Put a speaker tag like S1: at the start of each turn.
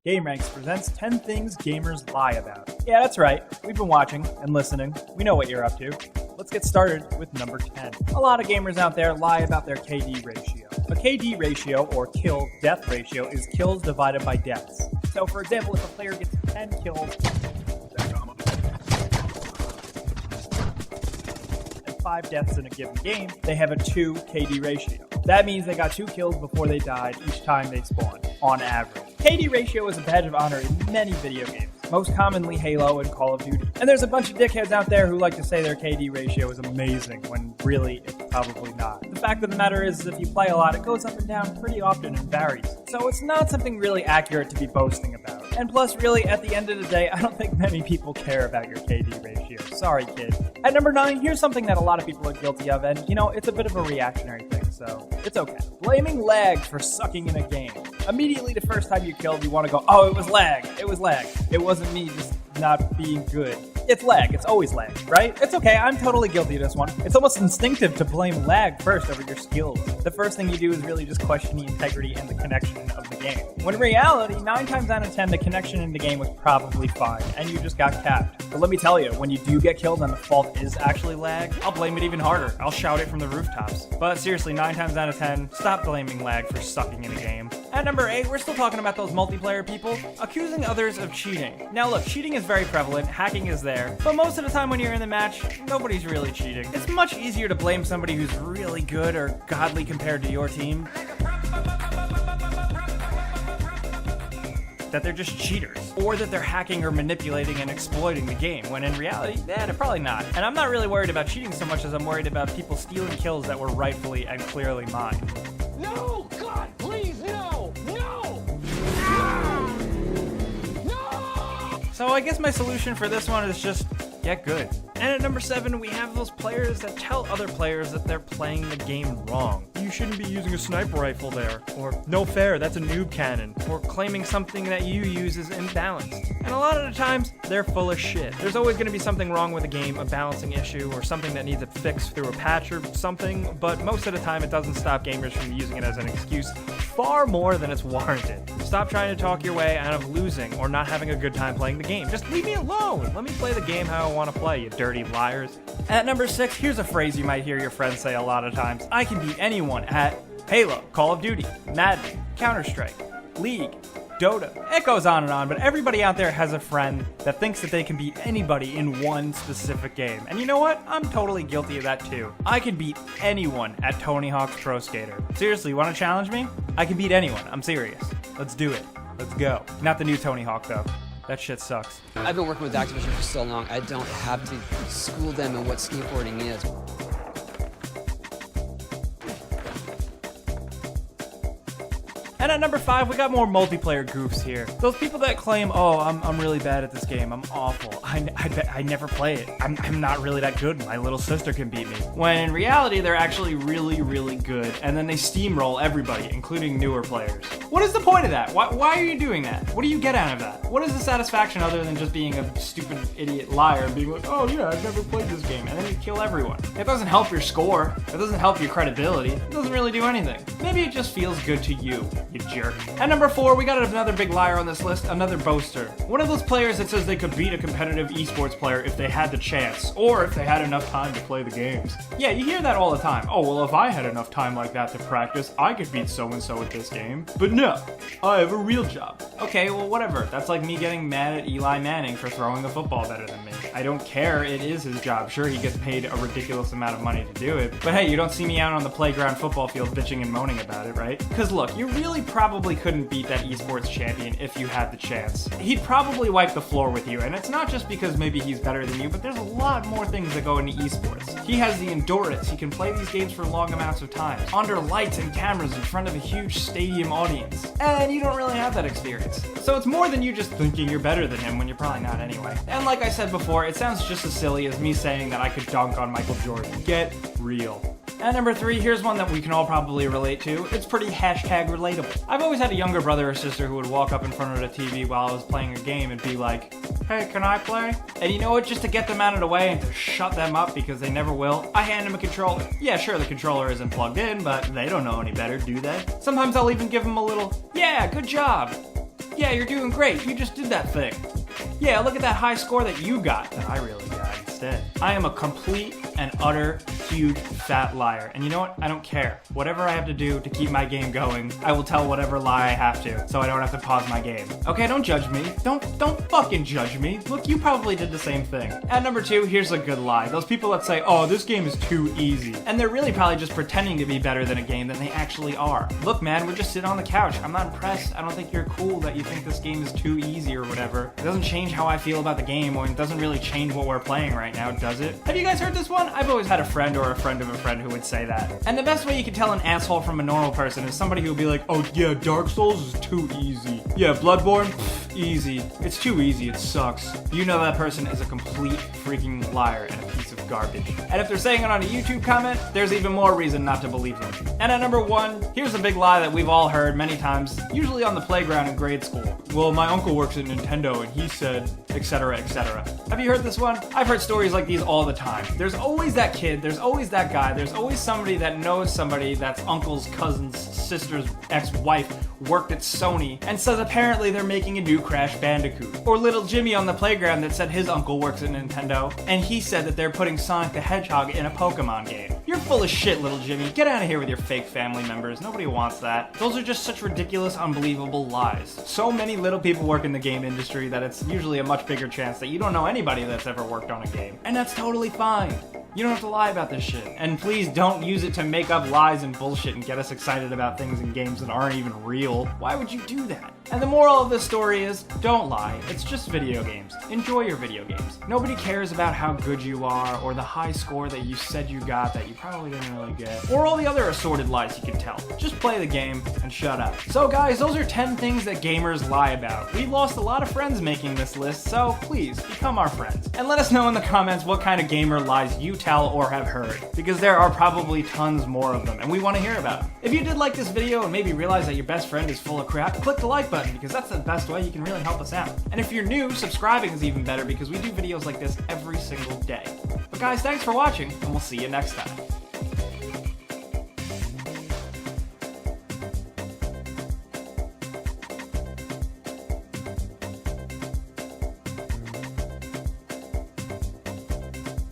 S1: GameRanks presents 10 things gamers lie about. Yeah, that's right. We've been watching and listening. We know what you're up to. Let's get started with number 10. A lot of gamers out there lie about their KD ratio. A KD ratio, or kill-death ratio, is kills divided by deaths. So, for example, if a player gets 10 kills and 5 deaths in a given game, they have a 2 KD ratio. That means they got 2 kills before they died each time they spawned, on average. KD ratio is a badge of honor in many video games, most commonly Halo and Call of Duty. And there's a bunch of dickheads out there who like to say their KD ratio is amazing, when really it's probably not. The fact of the matter is, if you play a lot, it goes up and down pretty often and varies. So it's not something really accurate to be boasting about. And plus, really, at the end of the day, I don't think many people care about your KD ratio. Sorry, kid. At number 9, here's something that a lot of people are guilty of, and, it's a bit of a reactionary thing, so it's okay. Blaming lag for sucking in a game. Immediately the first time you killed, you want to go, oh, it was lag. It was lag. It wasn't me just not being good. It's lag. It's always lag, right? It's okay. I'm totally guilty of this one. It's almost instinctive to blame lag first over your skills. The first thing you do is really just question the integrity and the connection of the game. When in reality, 9 times out of 10, the connection in the game was probably fine, and you just got capped. But let me tell you, when you do get killed and the fault is actually lag, I'll blame it even harder. I'll shout it from the rooftops. But seriously, 9 times out of 10, stop blaming lag for sucking in a game. At number 8, we're still talking about those multiplayer people accusing others of cheating. Now look, cheating is very prevalent, hacking is there, but most of the time when you're in the match, nobody's really cheating. It's much easier to blame somebody who's really good or godly compared to your team, that they're just cheaters, or that they're hacking or manipulating and exploiting the game, when in reality, they're probably not. And I'm not really worried about cheating so much as I'm worried about people stealing kills that were rightfully and clearly mine.
S2: No! God, please, no! No! No!
S1: So I guess my solution for this one is just get good. And at number 7, we have those players that tell other players that they're playing the game wrong. You shouldn't be using a sniper rifle there, or no fair, that's a noob cannon, or claiming something that you use is imbalanced. And a lot of the times, they're full of shit. There's always going to be something wrong with a game, a balancing issue, or something that needs a fix through a patch or something, but most of the time it doesn't stop gamers from using it as an excuse far more than it's warranted. Stop trying to talk your way out of losing or not having a good time playing the game. Just leave me alone. Let me play the game how I want to play, you dirty liars. At number 6, here's a phrase you might hear your friends say a lot of times. I can beat anyone at Halo, Call of Duty, Madden, Counter-Strike, League, Dota. It goes on and on, but everybody out there has a friend that thinks that they can beat anybody in one specific game. And you know what? I'm totally guilty of that too. I can beat anyone at Tony Hawk's Pro Skater. Seriously, you want to challenge me? I can beat anyone. I'm serious. Let's do it. Let's go. Not the new Tony Hawk though. That shit sucks.
S3: I've been working with Activision for so long, I don't have to school them in what skateboarding is.
S1: And at number 5, we got more multiplayer goofs here. Those people that claim, oh, I'm really bad at this game, I'm awful, I never play it, I'm not really that good, my little sister can beat me. When in reality, they're actually really, really good, and then they steamroll everybody, including newer players. What is the point of that? Why are you doing that? What do you get out of that? What is the satisfaction other than just being a stupid idiot liar and being like, oh yeah, I've never played this game, and then you kill everyone? It doesn't help your score, it doesn't help your credibility, it doesn't really do anything. Maybe it just feels good to you jerk. At number 4, we got another big liar on this list, another boaster. One of those players that says they could beat a competitive esports player if they had the chance, or if they had enough time to play the games. Yeah, you hear that all the time. Oh, well, if I had enough time like that to practice, I could beat so-and-so at this game. But no, I have a real job. Okay, well, whatever. That's like me getting mad at Eli Manning for throwing the football better than me. I don't care, it is his job. Sure, he gets paid a ridiculous amount of money to do it, but hey, you don't see me out on the playground football field bitching and moaning about it, right? Because look, you really probably couldn't beat that esports champion if you had the chance. He'd probably wipe the floor with you, and it's not just because maybe he's better than you, but there's a lot more things that go into esports. He has the endurance, he can play these games for long amounts of time, under lights and cameras in front of a huge stadium audience, and you don't really have that experience. So it's more than you just thinking you're better than him when you're probably not anyway. And like I said before, it sounds just as silly as me saying that I could dunk on Michael Jordan. Get real. At number 3, here's one that we can all probably relate to. It's pretty hashtag relatable. I've always had a younger brother or sister who would walk up in front of the TV while I was playing a game and be like, hey, can I play? And you know what, just to get them out of the way and to shut them up because they never will, I hand them a controller. Yeah, sure, the controller isn't plugged in, but they don't know any better, do they? Sometimes I'll even give them a little, yeah, good job. Yeah, you're doing great. You just did that thing. Yeah, look at that high score that you got that I really got instead. I am a complete and utter huge fat liar. And you know what? I don't care. Whatever I have to do to keep my game going, I will tell whatever lie I have to, so I don't have to pause my game. Okay, don't judge me. Don't fucking judge me. Look, you probably did the same thing. At number 2, here's a good lie. Those people that say, oh, this game is too easy. And they're really probably just pretending to be better than a game than they actually are. Look, man, we're just sitting on the couch. I'm not impressed. I don't think you're cool that you think this game is too easy or whatever. It doesn't change how I feel about the game, or it doesn't really change what we're playing right now, does it? Have you guys heard this one? I've always had a friend or a friend of a friend who would say that. And the best way you can tell an asshole from a normal person is somebody who will be like, oh yeah, Dark Souls is too easy. Yeah, Bloodborne, pff, easy. It's too easy, it sucks. You know that person is a complete freaking liar and a piece of garbage. And if they're saying it on a YouTube comment, there's even more reason not to believe them. And at number 1, here's a big lie that we've all heard many times, usually on the playground in grade school. Well, my uncle works at Nintendo and he said, etc., etc. Have you heard this one? I've heard stories like these all the time. There's always that kid, there's always that guy, there's always somebody that knows somebody that's uncle's cousin's sister's ex-wife worked at Sony and says apparently they're making a new Crash Bandicoot. Or little Jimmy on the playground that said his uncle works at Nintendo and he said that they're putting Sonic the Hedgehog in a Pokemon game. You're full of shit, little Jimmy. Get out of here with your fake family members. Nobody wants that. Those are just such ridiculous, unbelievable lies. So many little people work in the game industry that it's usually a much bigger chance that you don't know anybody that's ever worked on a game. And that's totally fine. You don't have to lie about this shit. And please don't use it to make up lies and bullshit and get us excited about things in games that aren't even real. Why would you do that? And the moral of this story is, don't lie. It's just video games. Enjoy your video games. Nobody cares about how good you are, or the high score that you said you got that you probably didn't really get, or all the other assorted lies you can tell. Just play the game and shut up. So guys, those are 10 things that gamers lie about. We lost a lot of friends making this list, so please, become our friends. And let us know in the comments what kind of gamer lies you tell or have heard, because there are probably tons more of them, and we want to hear about them. If you did like this video and maybe realize that your best friend is full of crap, click the like button, because that's the best way you can really help us out. And if you're new, subscribing is even better, because we do videos like this every single day. But guys, thanks for watching, and we'll see you next time.